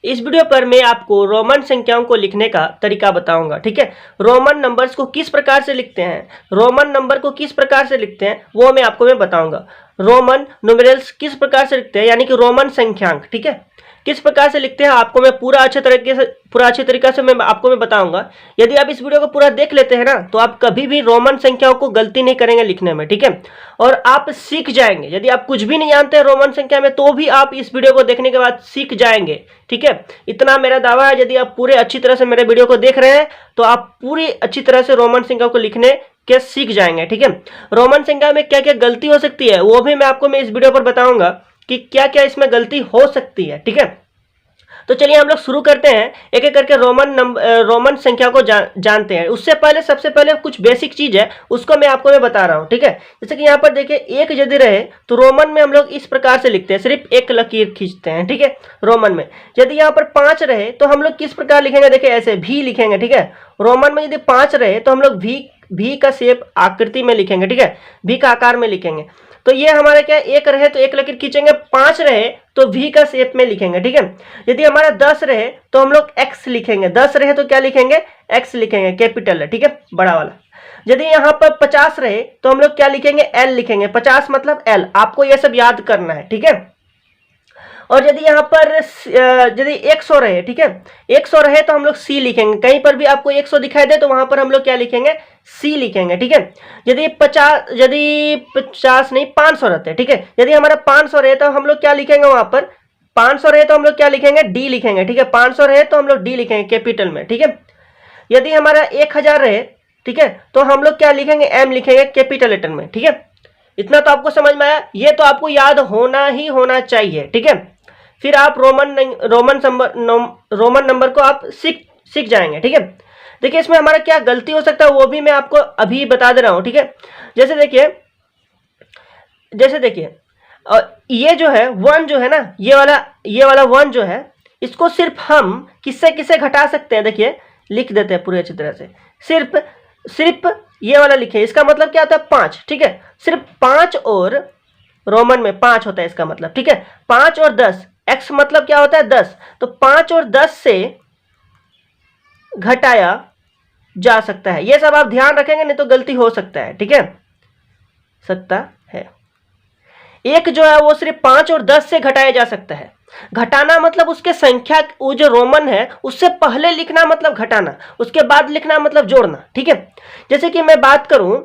इस वीडियो पर मैं आपको रोमन संख्याओं को लिखने का तरीका बताऊंगा। ठीक है, रोमन नंबर्स को किस प्रकार से लिखते हैं, रोमन नंबर को किस प्रकार से लिखते हैं वो मैं बताऊंगा। रोमन न्यूमेरल्स किस प्रकार से लिखते हैं, यानी कि रोमन संख्यांक, ठीक है, किस प्रकार से लिखते हैं आपको मैं पूरा अच्छे तरीका से मैं आपको बताऊंगा। यदि आप इस वीडियो को पूरा देख लेते हैं ना, तो आप कभी भी रोमन संख्याओं को गलती नहीं करेंगे लिखने में। ठीक है, और आप सीख जाएंगे। यदि आप कुछ भी नहीं जानते हैं रोमन संख्या में, तो भी आप इस वीडियो को देखने के बाद सीख जाएंगे। ठीक है, इतना मेरा दावा है। यदि आप पूरे अच्छी तरह से मेरे वीडियो को देख रहे हैं तो आप पूरी अच्छी तरह से रोमन संख्या को लिखने के सीख जाएंगे। ठीक है, रोमन संख्या में क्या क्या गलती हो सकती है वो भी मैं इस वीडियो पर बताऊंगा कि क्या क्या इसमें गलती हो सकती है। ठीक है, तो चलिए हम लोग शुरू करते हैं, एक एक करके रोमन संख्या को जानते हैं। उससे पहले सबसे पहले कुछ बेसिक चीज है उसको मैं बता रहा हूं। ठीक है, जैसे कि यहाँ पर देखिए एक यदि रहे तो रोमन में हम लोग इस प्रकार से लिखते हैं, सिर्फ एक लकीर खींचते हैं। ठीक है, रोमन में यदि यहाँ पर 5 रहे तो हम लोग किस प्रकार लिखेंगे, देखिए ऐसे भी लिखेंगे। ठीक है, रोमन में यदि 5 रहे तो हम लोग भी का शेप आकृति में लिखेंगे। ठीक है, भी का आकार में लिखेंगे। तो ये हमारा क्या, एक रहे तो एक लकीर खींचेंगे, 5 रहे तो वी का शेप में लिखेंगे। ठीक है, यदि हमारा 10 रहे तो हम लोग एक्स लिखेंगे, 10 रहे तो क्या लिखेंगे, एक्स लिखेंगे, कैपिटल है। ठीक है, बड़ा वाला। यदि यहाँ पर 50 रहे तो हम लोग क्या लिखेंगे, एल लिखेंगे, 50 मतलब एल। आपको ये सब याद करना है। ठीक है, और यदि यहाँ पर यदि 100 रहे, ठीक है, 100 रहे तो हम लोग सी लिखेंगे। कहीं पर भी आपको 100 दिखाई दे तो वहां पर हम लोग क्या लिखेंगे, सी लिखेंगे। ठीक है, यदि 50 नहीं 500 रहते हैं। ठीक है, यदि हमारा 500 रहे तो हम लोग क्या लिखेंगे, वहां पर 500 रहे तो हम लोग क्या लिखेंगे, डी लिखेंगे। ठीक है, 500 रहे तो हम लोग डी लिखेंगे कैपिटल में। ठीक है, यदि हमारा 1000 रहे, ठीक है, तो हम लोग क्या लिखेंगे, एम लिखेंगे कैपिटल लेटर में। ठीक है, इतना तो आपको समझ में आया, ये तो आपको याद होना ही होना चाहिए। ठीक है, फिर आप रोमन नंबर को आप सीख जाएंगे। ठीक है, देखिए इसमें हमारा क्या गलती हो सकता है वो भी मैं आपको अभी बता दे रहा हूं। ठीक है, जैसे देखिए ये जो है 1 जो है ना, ये वाला 1 जो है, इसको सिर्फ हम किससे घटा सकते हैं, देखिए लिख देते हैं पूरी अच्छी तरह से। सिर्फ ये वाला लिखे, इसका मतलब क्या होता है, 5। ठीक है, सिर्फ 5 और रोमन में 5 होता है इसका मतलब। ठीक है, 5 और 10, एक्स मतलब क्या होता है 10, तो 5 और 10 से घटाया जा सकता है। ये सब आप ध्यान रखेंगे, नहीं तो गलती हो सकता है। ठीक है, सकता है। एक जो है वो सिर्फ 5 और 10 से घटाया जा सकता है। घटाना मतलब उसके संख्या, वो जो रोमन है उससे पहले लिखना मतलब घटाना, उसके बाद लिखना मतलब जोड़ना। ठीक है, जैसे कि मैं बात करूं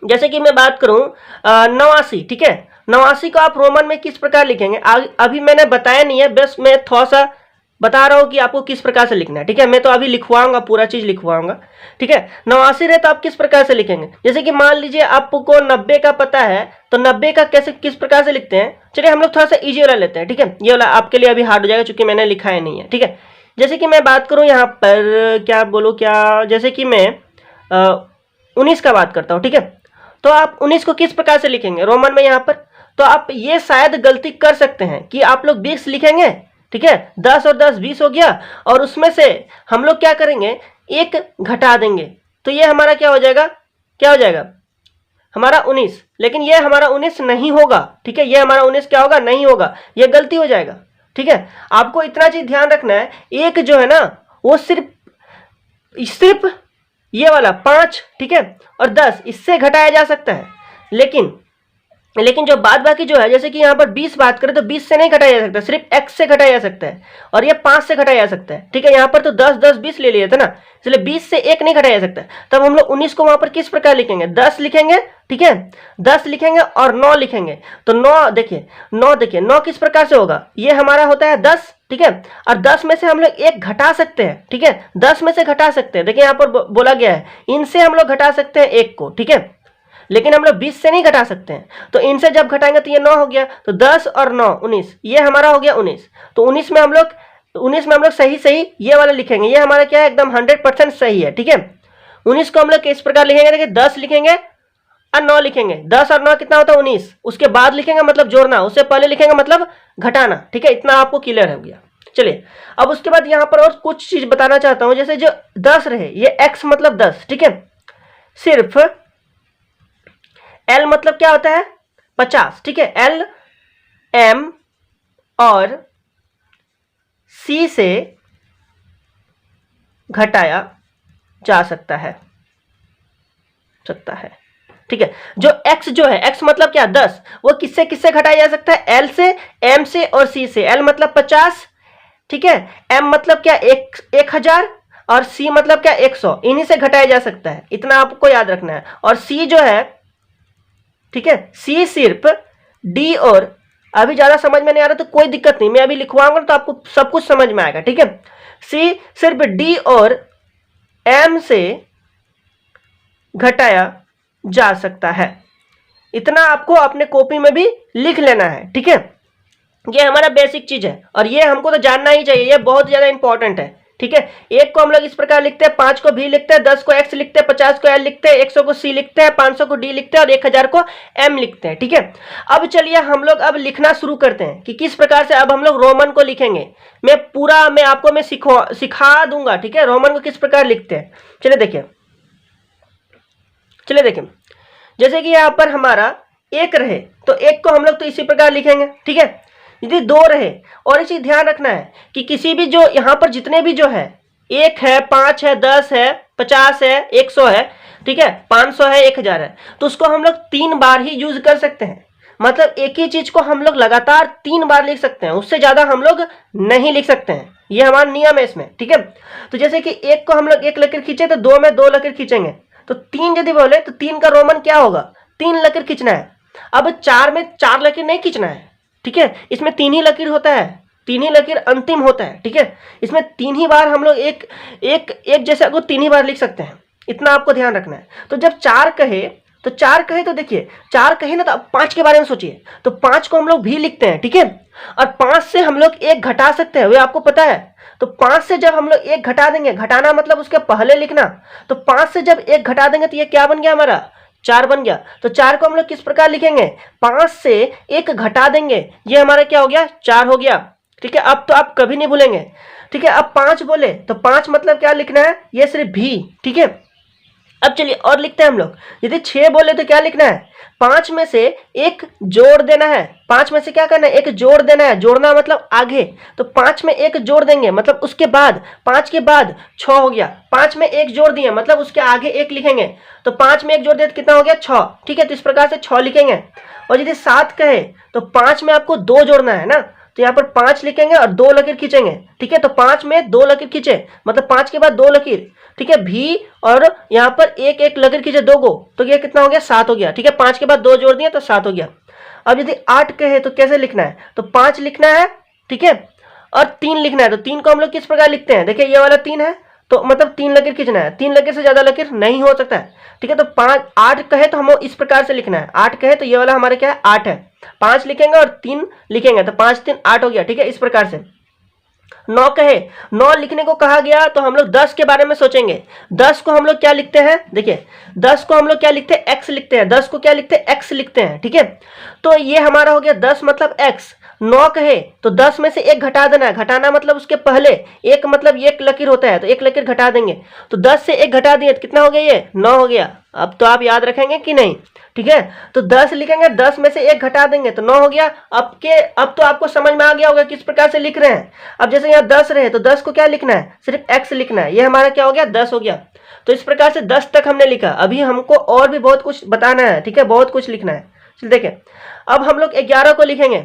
89। ठीक है, 89 को आप रोमन में किस प्रकार लिखेंगे, अभी मैंने बताया नहीं है, बस मैं थोड़ा सा बता रहा हूं कि आपको किस प्रकार से लिखना है। ठीक है, मैं तो अभी लिखवाऊंगा, पूरा चीज लिखवाऊंगा। ठीक है, 89 रहे तो आप किस प्रकार से लिखेंगे, जैसे कि मान लीजिए आपको 90 का पता है, तो 90 का किस प्रकार से लिखते हैं। चलिए हम लोग थोड़ा सा इजी वाला लेते हैं। ठीक है, ये वाला आपके लिए अभी हार्ड हो जाएगा क्योंकि मैंने लिखा है नहीं है। ठीक है, जैसे कि मैं बात करूं यहाँ पर जैसे कि मैं 19 का बात करता हूँ। ठीक है, तो आप 19 को किस प्रकार से लिखेंगे रोमन में यहाँ पर, तो आप ये शायद गलती कर सकते हैं कि आप लोग 20 लिखेंगे। ठीक है, 10 और 10 20 हो गया, और उसमें से हम लोग क्या करेंगे, एक घटा देंगे, तो ये हमारा क्या हो जाएगा हमारा 19। लेकिन ये हमारा 19 नहीं होगा। ठीक है, ये हमारा 19 क्या होगा, नहीं होगा, ये गलती हो जाएगा। ठीक है, आपको इतना चीज ध्यान रखना है, एक जो है ना वो सिर्फ ये वाला 5, ठीक है, और 10 इससे घटाया जा सकता है। लेकिन जो बाद बाकी जो है, जैसे कि यहाँ पर 20 बात करें तो 20 से नहीं घटाया जा सकता, सिर्फ x से घटाया जा सकता है, और ये 5 से घटाया जा सकता है। ठीक है, यहाँ पर तो 10 10 20 ले लिए थे ना, इसलिए 20 से 1 नहीं घटाया जा सकता। तब हम लोग 19 को वहां पर किस प्रकार लिखेंगे, 10 लिखेंगे। ठीक है, 10 लिखेंगे और 9 लिखेंगे, तो 9 देखिए 9 किस प्रकार से होगा, ये हमारा होता है 10। ठीक है, और 10 में से हम लोग 1 घटा सकते हैं। ठीक है, 10 में से घटा सकते हैं, देखिए यहाँ पर बोला गया है इनसे हम लोग घटा सकते हैं 1 को। ठीक है, लेकिन हम लोग 20 से नहीं घटा सकते हैं, तो इनसे जब घटाएंगे तो ये 9 हो गया, तो 10 और 9 19, ये हमारा हो गया 19। तो 19 में हम लोग सही ये वाला लिखेंगे, ये हमारा क्या है, एकदम 100% सही है। ठीक है, 19 को हम लोग किस प्रकार लिखेंगे, देखिए 10 लिखेंगे और 9 लिखेंगे, 10 और 9 कितना होता है 19, उसके बाद लिखेंगे मतलब जोड़ना, उससे पहले लिखेंगे मतलब घटाना। ठीक है, इतना आपको क्लियर हो गया। चलिए अब उसके बाद यहाँ पर और कुछ चीज बताना चाहता हूं, जैसे जो 10 रहे, ये x मतलब 10। ठीक है, सिर्फ L मतलब क्या होता है 50। ठीक है, L M और सी से घटाया जा सकता है ठीक है। जो x जो है, x मतलब क्या 10, वो किससे किससे घटाया जा सकता है, l से, m से और c से। l मतलब 50, ठीक है, m मतलब क्या 1000 और c मतलब क्या 100, इन्हीं से घटाया जा सकता है, इतना आपको याद रखना है। और c जो है, ठीक है, c सिर्फ d और, अभी ज्यादा समझ में नहीं आ रहा तो कोई दिक्कत नहीं, मैं अभी लिखवाऊंगा तो आपको सब कुछ समझ में आएगा, ठीक है। c सिर्फ d और m से घटाया जा सकता है, इतना आपको अपने कॉपी में भी लिख लेना है, ठीक है। ये हमारा बेसिक चीज है और ये हमको तो जानना ही चाहिए, ये बहुत ज्यादा इंपॉर्टेंट है, ठीक है। एक को हम लोग इस प्रकार लिखते हैं, 5 को भी लिखते हैं, 10 को x लिखते हैं, 50 को l लिखते हैं, 100 को c लिखते हैं, 500 को d लिखते हैं और 1000 को m लिखते हैं, ठीक है। अब चलिए हम लोग अब लिखना शुरू करते हैं कि किस प्रकार से अब हम लोग रोमन को लिखेंगे। मैं आपको सिखा दूंगा, ठीक है, रोमन को किस प्रकार लिखते हैं। चलिए देखिए, जैसे कि यहाँ पर हमारा 1 रहे तो 1 को हम लोग तो इसी प्रकार लिखेंगे, ठीक है। यदि 2 रहे, और इसी ध्यान रखना है कि किसी भी जो यहाँ पर जितने भी जो है, 1 है, 5 है, 10 है, 50 है, 100 है, ठीक है, 500 है, 1000 है, तो उसको हम लोग 3 बार ही यूज कर सकते हैं। मतलब एक ही चीज को हम लोग लगातार 3 बार लिख सकते हैं, उससे ज्यादा हम लोग नहीं लिख सकते हैं, ये हमारा नियम है इसमें, ठीक है। तो जैसे कि 1 को हम लोग 1 लकीर खींचे तो 2 में 2 लकीर खींचेंगे, तो 3 यदि बोले तो 3 का रोमन क्या होगा, 3 लकीर खींचना है। अब 4 में 4 लकीर नहीं खींचना है, ठीक है, इसमें 3 ही लकीर होता है, 3 ही लकीर अंतिम होता है, ठीक है। इसमें 3 ही बार हम लोग एक जैसे को 3 ही बार लिख सकते हैं, इतना आपको ध्यान रखना है। तो जब 4 कहे तो देखिए 4 कहे ना, तो अब 5 के बारे में सोचिए, तो 5 को हम लोग भी लिखते हैं, ठीक है। और 5 से हम लोग 1 घटा सकते हैं, वो आपको पता है। तो 5 से जब हम लोग 1 घटा देंगे, घटाना मतलब उसके पहले लिखना, तो 5 से जब 1 घटा देंगे तो ये क्या बन गया, हमारा 4 बन गया। तो 4 को हम लोग किस प्रकार लिखेंगे, 5 से 1 घटा देंगे, ये हमारा क्या हो गया, 4 हो गया, ठीक है। अब तो आप कभी नहीं भूलेंगे, ठीक है। अब 5 बोले तो 5 मतलब क्या लिखना है, ये सिर्फ भी, ठीक है। अब चलिए और लिखते हैं हम लोग, यदि 6 बोले तो क्या लिखना है, 5 में से 1 जोड़ देना है, 5 में से क्या करना है, 1 जोड़ देना है, जोड़ना मतलब आगे, तो 5 में 1 जोड़ देंगे मतलब उसके बाद, 5 के बाद 6 हो गया, 5 में 1 जोड़ दिए मतलब उसके आगे 1 लिखेंगे, तो 5 में 1 जोड़ दिए तो कितना हो गया, 6, ठीक है। तो इस प्रकार से 6 लिखेंगे। और यदि 7 कहे तो 5 में आपको 2 जोड़ना है ना, तो यहाँ पर 5 लिखेंगे और 2 लकीर खींचेंगे, ठीक है। तो 5 में 2 लकीर खींचे मतलब 5 के बाद 2 लकीर, ठीक है, भी, और यहाँ पर एक लकीर खींचे 2 गो, तो ये कितना हो गया, 7 हो गया, ठीक है। 5 के बाद 2 जोड़ दिए तो 7 हो गया। अब यदि 8 कहे तो कैसे लिखना है, तो 5 लिखना है, ठीक है, और 3 लिखना है। तो 3 को हम लोग किस प्रकार लिखते हैं, देखिए ये वाला 3 है, तो मतलब 3 लकीर खींचना है, 3 लकीर से ज्यादा लकीर नहीं हो सकता है, ठीक है। तो 8 कहे तो हमें इस प्रकार से लिखना है, 8 कहे तो ये वाला हमारे क्या है, 8 है, 5 लिखेंगे और 3 लिखेंगे, तो 5 3 8 हो गया, ठीक है। इस प्रकार से 9 कहे, 9 लिखने को कहा गया तो हम लोग 10 के बारे में सोचेंगे। 10 को हम लोग क्या लिखते हैं, देखिए 10 को हम लोग क्या लिखते हैं, x लिखते हैं, 10 को क्या लिखते हैं, x लिखते हैं, ठीक है। तो ये हमारा हो गया 10 मतलब x। 9 कहे तो 10 में से 1 घटा देना है, घटाना मतलब उसके पहले 1 मतलब 1 लकीर होता है, तो 1 लकीर घटा देंगे, तो 10 से 1 घटा दिए तो कितना हो गया, ये 9 हो गया। अब तो आप याद रखेंगे कि नहीं, ठीक है। तो 10 लिखेंगे, 10 में से 1 घटा देंगे तो 9 हो गया। अब तो आपको समझ में आ गया होगा किस प्रकार से लिख रहे हैं। अब जैसे यहाँ 10 रहे तो 10 को क्या लिखना है, सिर्फ x लिखना है, ये हमारा क्या हो गया, 10 हो गया। तो इस प्रकार से 10 तक हमने लिखा। अभी हमको और भी बहुत कुछ बताना है, ठीक है, बहुत कुछ लिखना है। चलिए देखिए, अब हम लोग 11 को लिखेंगे,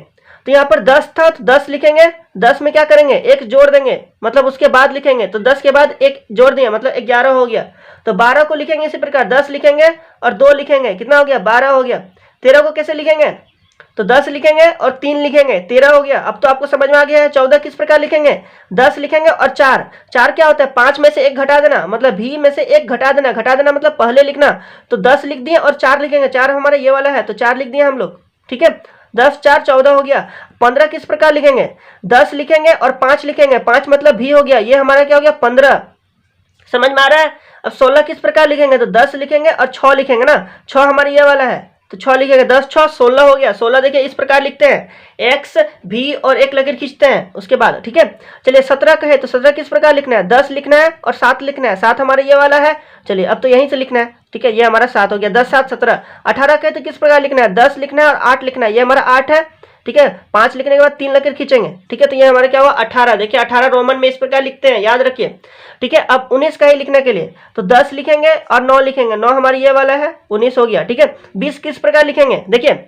तो यहाँ पर 10 था तो 10 लिखेंगे, 10 में क्या करेंगे, 1 जोड़ देंगे मतलब उसके बाद लिखेंगे, तो 10 के बाद 1 जोड़ दिया मतलब 11 हो गया। तो 12 को लिखेंगे इसी प्रकार, 10 लिखेंगे और 2 लिखेंगे, कितना हो गया, 12 हो गया। 13 को कैसे लिखेंगे, तो 10 लिखेंगे और 3 लिखेंगे, 13 हो गया। अब तो आपको समझ में आ गया है। 14 किस प्रकार लिखेंगे, 10 लिखेंगे और 4 क्या होता है, 5 में से 1 घटा देना मतलब भी में से 1 घटा देना मतलब पहले लिखना, तो 10 लिख दिए और 4 लिखेंगे, 4 हमारा ये वाला है तो 4 लिख दिए हम लोग, ठीक है। 10 4 14 हो गया। 15 किस प्रकार लिखेंगे, 10 लिखेंगे और 5 लिखेंगे, 5 मतलब भी हो गया, ये हमारा क्या हो गया, 15, समझ में आ रहा है। अब 16 किस प्रकार लिखेंगे, तो 10 लिखेंगे और 6 लिखेंगे ना, 6 हमारा ये वाला है तो 6 लिखेंगे, 10 6 16 हो गया। 16 देखिए इस प्रकार लिखते हैं, x भी और 1 लकीर खींचते हैं उसके बाद, ठीक है। चलिए 17 कहे तो 17 किस प्रकार लिखना है, 10 लिखना है और 7 लिखना है, 7 हमारा ये वाला है। चलिए अब तो यहीं से लिखना है, ठीक है, ये हमारा 7 हो गया, 10 7 17। 18 कहे तो किस प्रकार लिखना है, 10 लिखना है और 8 लिखना है, ये हमारा 8 है, ठीक है, 5 लिखने के बाद 3 लकीर खींचेंगे, ठीक है, तो ये हमारा क्या हुआ 18। देखिए 18 रोमन में इस प्रकार लिखते हैं, याद रखिए, ठीक है। अब 19 का ही लिखने के लिए तो 10 लिखेंगे और 9 लिखेंगे, 9 हमारी ये वाला है, 19 हो गया, ठीक है। 20 किस प्रकार लिखेंगे, देखिए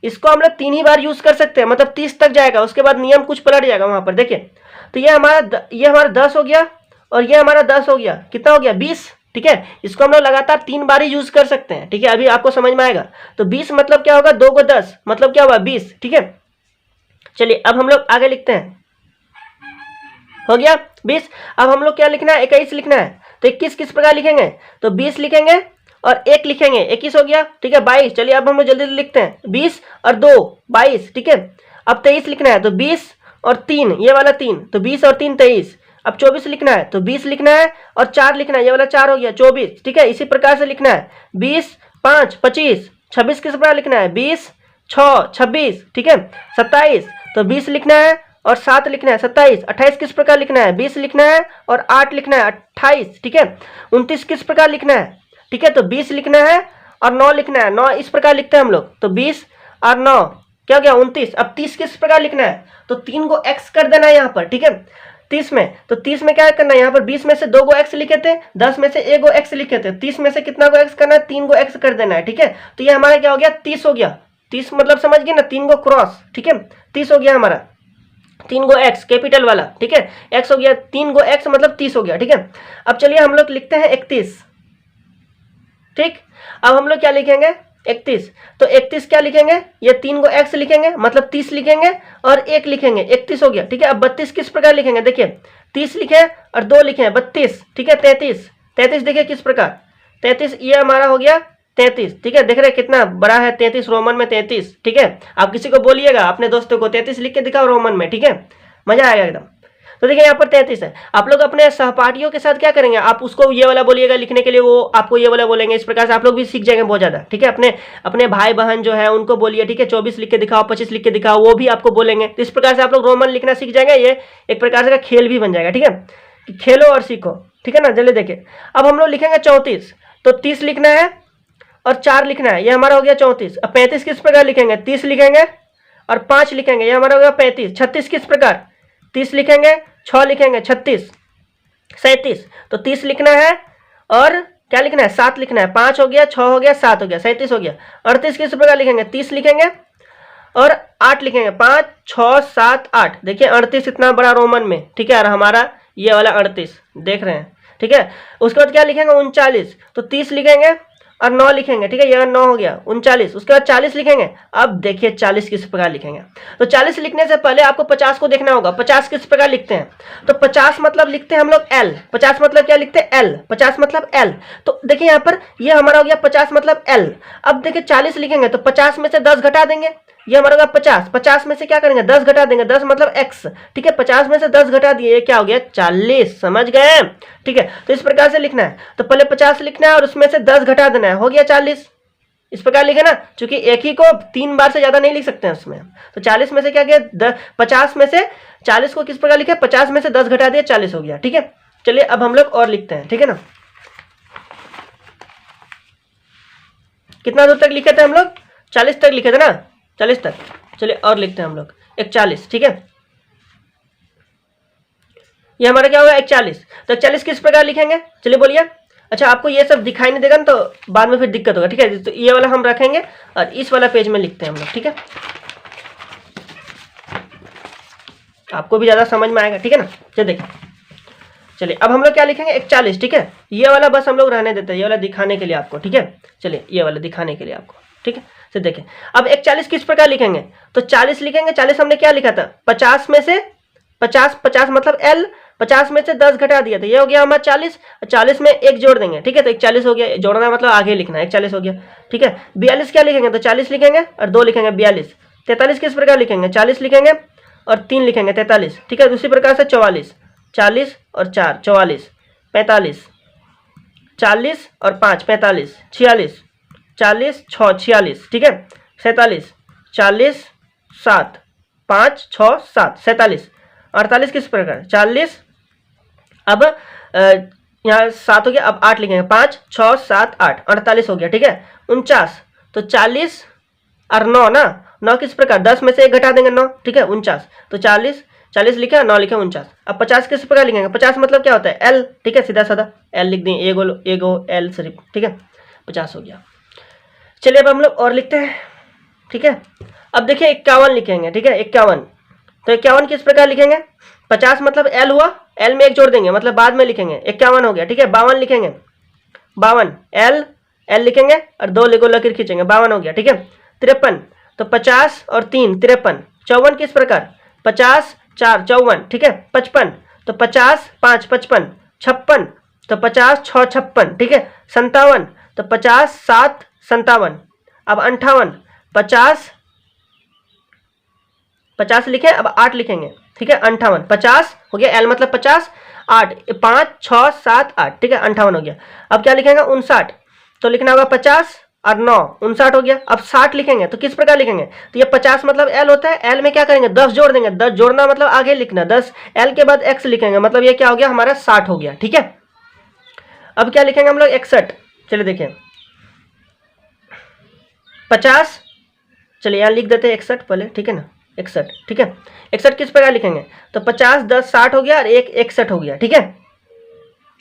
इसको हम लोग 3 ही बार यूज कर सकते हैं, मतलब 30 तक जाएगा, उसके बाद नियम कुछ पलट जाएगा वहां पर, देखिए। तो ये हमारा 10 हो गया और ये हमारा 10 हो गया, कितना हो गया 20, ठीक है। इसको हम लोग लगातार 3 बार ही यूज कर सकते हैं, ठीक है, अभी आपको समझ में आएगा। तो 20 मतलब क्या होगा, 2 को 10 मतलब क्या हुआ 20, ठीक है। चलिए अब हम लोग आगे लिखते हैं, हो गया 20। अब हम लोग क्या लिखना है, 21 लिखना है। तो 21 किस प्रकार लिखेंगे, तो 20 लिखेंगे और 1 लिखेंगे, 21 हो गया, ठीक है। 22, चलिए अब हम लोग जल्दी लिखते हैं, 20 और 2 22, ठीक है। अब 23 लिखना है, तो 20 और 3 ये वाला 3, तो 20 और 3 23। अब 24 लिखना है, तो 20 लिखना है और 4 लिखना है, ये वाला 4 हो गया 24, ठीक है। इसी प्रकार से लिखना है 20 5 25। 26 किस प्रकार लिखना है, 20 6 26, ठीक है। 27 तो 20 लिखना है और 7 लिखना है 27। 28 किस प्रकार लिखना है, 20 लिखना है और 8 लिखना है 28, ठीक है। 29 किस प्रकार लिखना है, ठीक है, तो 20 लिखना है और 9 लिखना है, 9 इस प्रकार लिखते हैं हम लोग, तो 20 और 9 क्या हो गया 29। अब 30 किस प्रकार लिखना है, तो 3 को x कर देना है यहाँ पर, ठीक है। 30 में तो 30 में क्या करना है, यहाँ पर 20 में से 2 को x लिखे थे, 10 में से 1 को x लिखे थे, 30 में से कितना को x करना है, 3 को x कर देना है, ठीक है। तो ये हमारा क्या हो गया 30 हो गया। 30 मतलब समझ गए ना, 3 को क्रॉस, ठीक है, 30 हो गया हमारा। 3 को x कैपिटल वाला, ठीक है, x हो गया, 3 को x मतलब 30 हो गया, ठीक है। अब चलिए हम लोग लिखते हैं 31, ठीक। अब हम लोग क्या लिखेंगे 31, तो 31 क्या लिखेंगे, ये 3 को x लिखेंगे मतलब 30 लिखेंगे और 1 लिखेंगे, 31 हो गया, ठीक है। अब 32 किस प्रकार लिखेंगे, देखिए 30 लिखे और 2 लिखे 32, ठीक है। 33 33 देखिए किस प्रकार, 33 ये हमारा हो गया 33, ठीक है। देख रहे कितना बड़ा है 33, रोमन में 33, ठीक है। आप किसी को बोलिएगा अपने दोस्तों को 33 लिख के दिखाओ रोमन में, ठीक है, मजा आएगा एकदम। तो देखिए यहाँ पर 33 है। आप लोग अपने सहपाठियों के साथ क्या करेंगे, आप उसको ये वाला बोलिएगा लिखने के लिए, वो आपको ये वाला बोलेंगे, इस प्रकार से आप लोग भी सीख जाएंगे बहुत ज्यादा, ठीक है। अपने अपने भाई बहन जो है उनको बोलिए, ठीक है, 24 लिख के दिखाओ, 25 लिख के दिखाओ, वो भी आपको बोलेंगे। तो इस प्रकार से आप लोग रोमन लिखना सीख जाएंगे, ये एक प्रकार से का खेल भी बन जाएगा, ठीक है, कि खेलो और सीखो, ठीक है ना। जल्दी देखिए अब हम लोग लिखेंगे 34, तो 30 लिखना है और 4 लिखना है, ये हमारा हो गया 34। अब 35 किस प्रकार लिखेंगे, 30 लिखेंगे और 5 लिखेंगे, ये हमारा हो गया 35। 36 किस प्रकार, 30 लिखेंगे 6 लिखेंगे 36। 37 तो 30 लिखना है और क्या लिखना है 7 लिखना है, 5 हो गया 6 हो गया 7 हो गया 37 हो गया। 38 किस प्रकार लिखेंगे, 30 लिखेंगे और 8 लिखेंगे, 5 6 7 8। देखिए 38 इतना बड़ा रोमन में, ठीक है, और हमारा ये वाला 38 देख रहे हैं, ठीक है। उसके बाद क्या लिखेंगे 39, तो 30 लिखेंगे और 9 लिखेंगे, ठीक है, ये 9 हो गया 39। उसके बाद 40 लिखेंगे। अब देखिए 40 किस प्रकार लिखेंगे, तो 40 लिखने से पहले आपको 50 को देखना होगा। 50 किस प्रकार लिखते हैं, तो 50 मतलब लिखते हैं हम लोग L। 50 मतलब क्या लिखते हैं L, 50 मतलब L। तो देखिए यहाँ पर ये हमारा हो गया 50 मतलब L। अब देखिए 40 लिखेंगे तो 50 में से 10 घटा देंगे, ये हमारा होगा 50। 50 में से क्या करेंगे 10 घटा देंगे, 10 मतलब x, ठीक है। 50 में से 10 घटा दिए, ये क्या हो गया 40, समझ गए, ठीक है। तो इस प्रकार से लिखना है, तो पहले 50 लिखना है और उसमें से 10 घटा देना है, हो गया 40। इस प्रकार लिखे ना, क्योंकि एक ही को 3 बार से ज्यादा नहीं लिख सकते हैं उसमें। तो 40 में से क्या किया 50 में से 40 को किस प्रकार लिखे, 50 में से 10 घटा दिए 40 हो गया, ठीक है। चलिए अब हम लोग और लिखते हैं, ठीक है ना। कितना दूर तक लिखे थे हम लोग, 40 तक लिखे थे ना, 40 तक। चलिए और लिखते हैं हम लोग 41, ठीक है। ये हमारा क्या होगा 41। तो 41 किस प्रकार लिखेंगे, चलिए बोलिए। अच्छा आपको ये सब दिखाई नहीं देगा ना, तो बाद में फिर दिक्कत होगा, ठीक है। तो ये वाला हम रखेंगे और इस वाला पेज में लिखते हैं हम लोग, ठीक है, आपको भी ज्यादा समझ में आएगा, ठीक है ना। चलिए देखिए, चलिए अब हम लोग क्या लिखेंगे 41, ठीक है। ये वाला बस हम लोग रहने देते हैं, ये वाला दिखाने के लिए आपको, ठीक है। चलिए ये वाला दिखाने के लिए आपको, ठीक है। तो देखें अब 41 किस प्रकार लिखेंगे, तो 40 लिखेंगे। 40 हमने क्या लिखा था 50 में से 50 मतलब L, 50 में से 10 घटा दिया था, ये हो गया हमारा 40। 40 में 1 जोड़ देंगे, ठीक है, तो 41 हो गया। जोड़ना मतलब आगे लिखना है, 41 हो गया, ठीक है। 42 क्या लिखेंगे, तो 40 लिखेंगे और 2 लिखेंगे 42। 43 किस प्रकार लिखेंगे, 40 लिखेंगे और 3 लिखेंगे 43, ठीक है। उसी प्रकार से 44, 40 और 4 44, 45, 40 और 5 45, 46, 40 6 46, ठीक है। 47, 40 7 5 6 7 47। 48 किस प्रकार 40, अब यहाँ 7 हो गया, अब 8 लिखेंगे, 5 6 7 8, 48 हो गया, ठीक है। 49 तो 40 और 9 ना, 9 किस प्रकार, 10 में से 1 घटा देंगे 9, ठीक है 49, तो 40 40 लिखे 9 लिखे 49। अब 50 किस प्रकार लिखेंगे, 50 मतलब क्या होता है एल, ठीक है सीधा साधा एल लिख दें, एगो एल सिर्फ, ठीक है 50 हो गया। चलिए अब हम लोग और लिखते हैं, ठीक है। अब देखिए 51 लिखेंगे, ठीक है 51, तो 51 किस प्रकार लिखेंगे, 50 मतलब एल हुआ, एल में 1 जोड़ देंगे मतलब बाद में लिखेंगे, 51 हो गया, ठीक है। 52 लिखेंगे, 52 एल एल लिखेंगे और 2 लेगो लकीर खींचेंगे, 52 हो गया, ठीक है। 53 तो 50 और 3 53। 54 किस प्रकार, 50 4 54, ठीक है। 55 तो 50 5 55। 56 तो 50 6 56, ठीक है। 57 तो 50 7 57। अब 58 50 लिखे, अब 8 लिखेंगे, ठीक है। 58 50 हो गया, एल मतलब 50, 8 5 6 7 8, ठीक है 58 हो गया। अब क्या लिखेंगे 59, तो लिखना होगा 50 और 9 59 हो गया। अब 60 लिखेंगे तो किस प्रकार लिखेंगे, तो ये 50 मतलब एल होता है, एल में क्या करेंगे 10 जोड़ देंगे, 10 जोड़ना मतलब आगे लिखना, 10 एल के बाद एक्स लिखेंगे, मतलब ये क्या हो गया हमारा 60 हो गया, ठीक है। अब क्या लिखेंगे हम लोग 61, चलिए देखिए 50, चलिए यहाँ लिख देते हैं 61 पहले, ठीक है ना 61, ठीक है। 61 किस प्रकार लिखेंगे, तो 50 10 60 हो गया और 1 61 हो गया, ठीक है,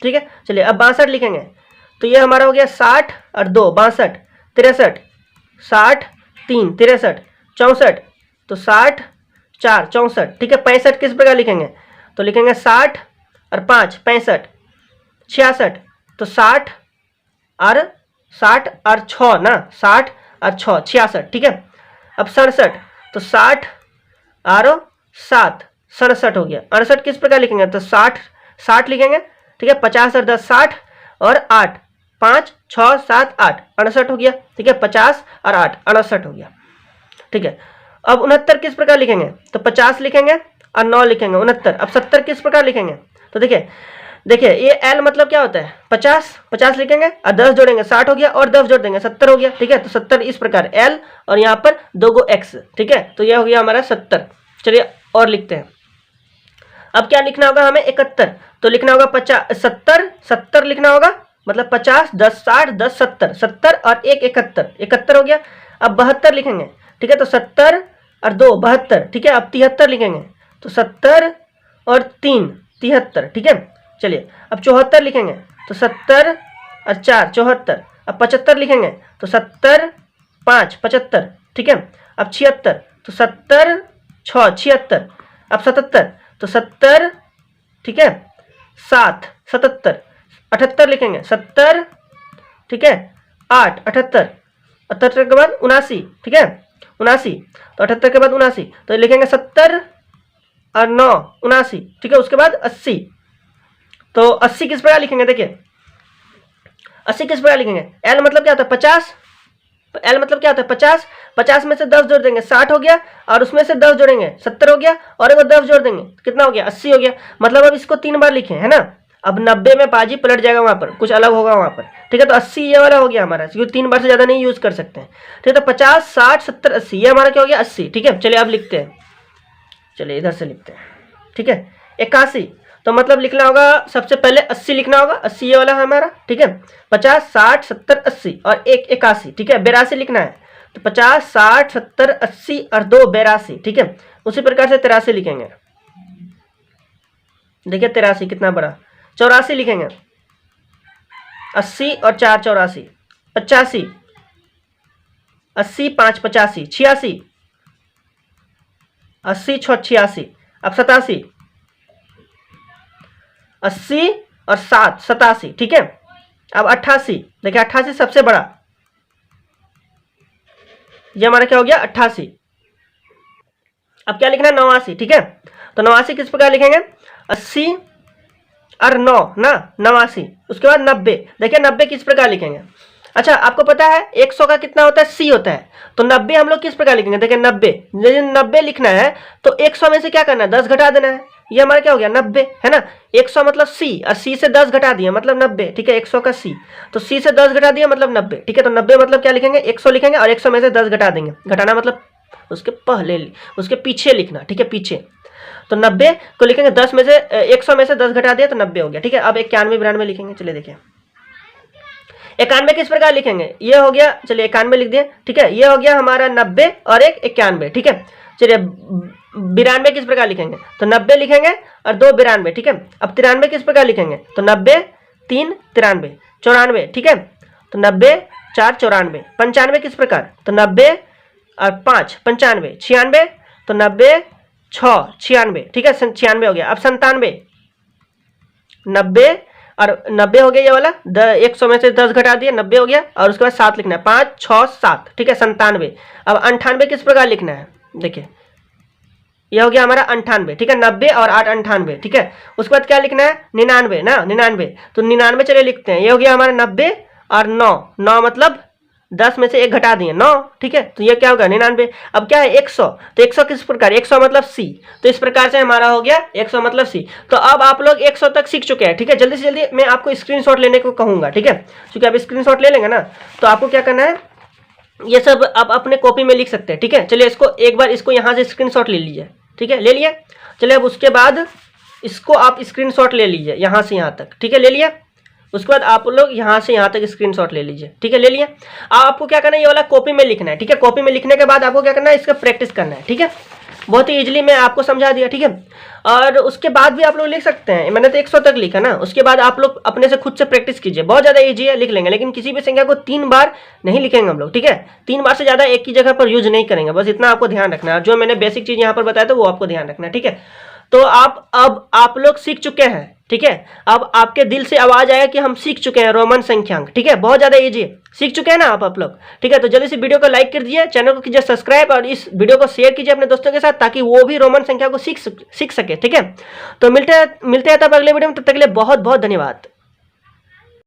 ठीक है। चलिए अब 62 लिखेंगे, तो ये हमारा हो गया 60 और 2 62, 63 60 3 63, 64 तो 60 4 64, ठीक है। 65 किस प्रकार लिखेंगे, तो लिखेंगे 60 और 5 65। 66 तो 60 और 6 ना, 60 और 6 66, ठीक है। अब 67 तो 60 और 7 67 हो गया। 68 किस प्रकार लिखेंगे, तो 60 लिखेंगे, ठीक है। 50 और 10 60 और 8 5 6 7 8 68 हो गया, ठीक है। 50 और 8 68 हो गया, ठीक है। अब 69 किस प्रकार लिखेंगे, तो 50 लिखेंगे और 9 लिखेंगे 69। अब 70 किस प्रकार लिखेंगे, तो देखिए ये एल मतलब क्या होता है 50 लिखेंगे और 10 जोड़ेंगे 60 हो गया, और 10 जोड़ देंगे 70 हो गया, ठीक है। तो 70 इस प्रकार एल और यहाँ पर 2 गो एक्स, ठीक है, तो यह हो गया हमारा 70। चलिए और लिखते हैं। अब क्या लिखना होगा हमें 71, तो लिखना होगा 50 70 लिखना होगा, मतलब 50 10 60 10 70 70 और 1 71 71 हो गया। अब 72 लिखेंगे, ठीक है, तो 70 और 2 72, ठीक है। अब 73 लिखेंगे, तो 70 और 3 73, ठीक है। चलिए अब 74 लिखेंगे, तो 70 और 4 74। अब 75 लिखेंगे, तो 70 5 75, ठीक है। अब 76 तो 70 6 76। अब 77 तो 70, ठीक है 7 77। 78 लिखेंगे 70, ठीक है 8 78। 78 के बाद 79, ठीक है 79, तो 78 के बाद 79 तो लिखेंगे 70 और 9 79, ठीक है। उसके बाद 80, तो 80 किस प्रकार लिखेंगे, देखिए 80 किस प्रकार लिखेंगे, एल मतलब क्या होता है 50, एल मतलब क्या होता है 50, 50 में से 10 जोड़ देंगे 60 हो गया, और उसमें से 10 जोड़ेंगे 70 हो गया, और एक 10 जोड़ देंगे कितना हो गया 80 हो गया। मतलब अब इसको 3 बार लिखे है ना, अब 90 में बाजी पलट जाएगा, वहां पर कुछ अलग होगा वहां पर, ठीक है। तो 80 ये वाला हो गया हमारा, क्योंकि 3 बार से ज्यादा नहीं यूज कर सकते हैं, ठीक है। तो 50 60 70 80 ये हमारा क्या हो गया 80, ठीक है। चलिए अब लिखते हैं, चलिए इधर से लिखते हैं, ठीक है। 81 तो मतलब लिखना होगा सबसे पहले 80 लिखना होगा, 80 ये वाला है हमारा, ठीक है। 50 60 70 80 और 1 81, ठीक है। 82 लिखना है, तो 50 60 70 80 और 2 82, ठीक है। उसी प्रकार से 83 लिखेंगे, देखिए 83 कितना बड़ा। 84 लिखेंगे, 80 और 4 84। 85 80 5 85। 86 80 6 86। अब 87 80 और 7 87, ठीक है। अब 88, देखिए 88 सबसे बड़ा, ये हमारा क्या हो गया 88। अब क्या लिखना है 89, ठीक है। तो 89 किस प्रकार लिखेंगे, 80 और 9 ना 89, उसके बाद 90। देखिए 90 किस प्रकार लिखेंगे, अच्छा आपको पता है 100 का कितना होता है सी होता है, तो 90 हम लोग किस प्रकार लिखेंगे, देखिए 90 यदि 90 लिखना है तो 100 में से क्या करना है 10 घटा देना है, ये हमारा क्या हो गया 90, है ना। 100 मतलब सी, और सी से 10 घटा दिया मतलब 90, ठीक है। 100 का सी, तो सी से 10 घटा दिया मतलब 90, ठीक है। तो 90 मतलब क्या लिखेंगे 100 लिखेंगे और 100 में से 10 घटा देंगे, घटाना मतलब उसके पहले उसके पीछे लिखना, ठीक है पीछे। तो 90 को लिखेंगे 10 में से 100 में से 10 घटा दिया तो 90 हो गया, ठीक है। अब 91 92 लिखेंगे, चलिए देखिए 91 किस प्रकार लिखेंगे, ये हो गया, चलिए 91 लिख दिए, ठीक है। ये हो गया हमारा 90 और एक 91, ठीक है। चलिए 92 किस प्रकार लिखेंगे, तो 90 लिखेंगे और 2 92, ठीक है। अब 93 किस प्रकार लिखेंगे, तो 90 3 93, 94, ठीक है। तो 90 4 94, 95 किस प्रकार, तो 90 और 5 95, 96, तो 90 6 96, ठीक है, 96 हो गया। अब 97 90 और 90 हो गया ये वाला, 100 में से 10 घटा दिया, 90 हो गया, और उसके बाद 7 लिखना है, 5 6 7, ठीक है, 97। अब 98 किस प्रकार लिखना है, देखिए यह हो गया हमारा 98, ठीक है, 90 और 8 98, ठीक है। उसके बाद क्या लिखना है, 99 ना, 99, तो 99 चलिए लिखते हैं, ये हो गया हमारा 90 और 9 9 मतलब 10 में से 1 घटा दिए 9, ठीक है, तो ये क्या होगा 99। अब क्या है 100, तो 100 किस प्रकार, 100 मतलब सी, तो इस प्रकार से हमारा हो गया 100 मतलब सी। तो अब आप लोग 100 तक सीख चुके हैं, ठीक है। जल्दी से जल्दी मैं आपको स्क्रीनशॉट लेने को कहूँगा, ठीक है, क्योंकि आप स्क्रीनशॉट ले लेंगे ना, तो आपको क्या करना है, ये सब आप अपने कॉपी में लिख सकते हैं, ठीक है। चलिए इसको एक बार इसको यहाँ से स्क्रीनशॉट ले लीजिए, ठीक है, ले लिया। चलिए अब उसके बाद इसको आप स्क्रीनशॉट ले लीजिए यहाँ से यहाँ तक, ठीक है, ले लिया। उसके बाद आप लोग यहाँ से यहाँ तक स्क्रीनशॉट ले लीजिए, ठीक है, ले लिया। आपको क्या करना है, ये वाला कॉपी में लिखना है, ठीक है। कॉपी में लिखने के बाद आपको क्या करना है, इसका प्रैक्टिस करना है, ठीक है। बहुत ही इजीली मैं आपको समझा दिया, ठीक है। और उसके बाद भी आप लोग लिख सकते हैं, मैंने तो 100 तक लिखा ना, उसके बाद आप लोग अपने से खुद से प्रैक्टिस कीजिए, बहुत ज़्यादा ईजी है, लिख लेंगे। लेकिन किसी भी संख्या को 3 बार नहीं लिखेंगे हम लोग, ठीक है। 3 बार से ज़्यादा एक की जगह पर यूज नहीं करेंगे, बस इतना आपको ध्यान रखना है। जो मैंने बेसिक चीज़ यहाँ पर बताया था वो आपको ध्यान रखना है, ठीक है। तो अब आप लोग सीख चुके हैं, ठीक है। अब आपके दिल से आवाज आया कि हम सीख चुके हैं रोमन संख्यांक, ठीक है, बहुत ज्यादा इजी है, सीख चुके हैं ना आप लोग, ठीक है। तो जल्दी से वीडियो को लाइक कर दीजिए, चैनल को कीजिए सब्सक्राइब, और इस वीडियो को शेयर कीजिए अपने दोस्तों के साथ, ताकि वो भी रोमन संख्या को सीख सके, ठीक है। तो मिलते हैं तब अगले वीडियो में, तब तक के लिए बहुत बहुत धन्यवाद।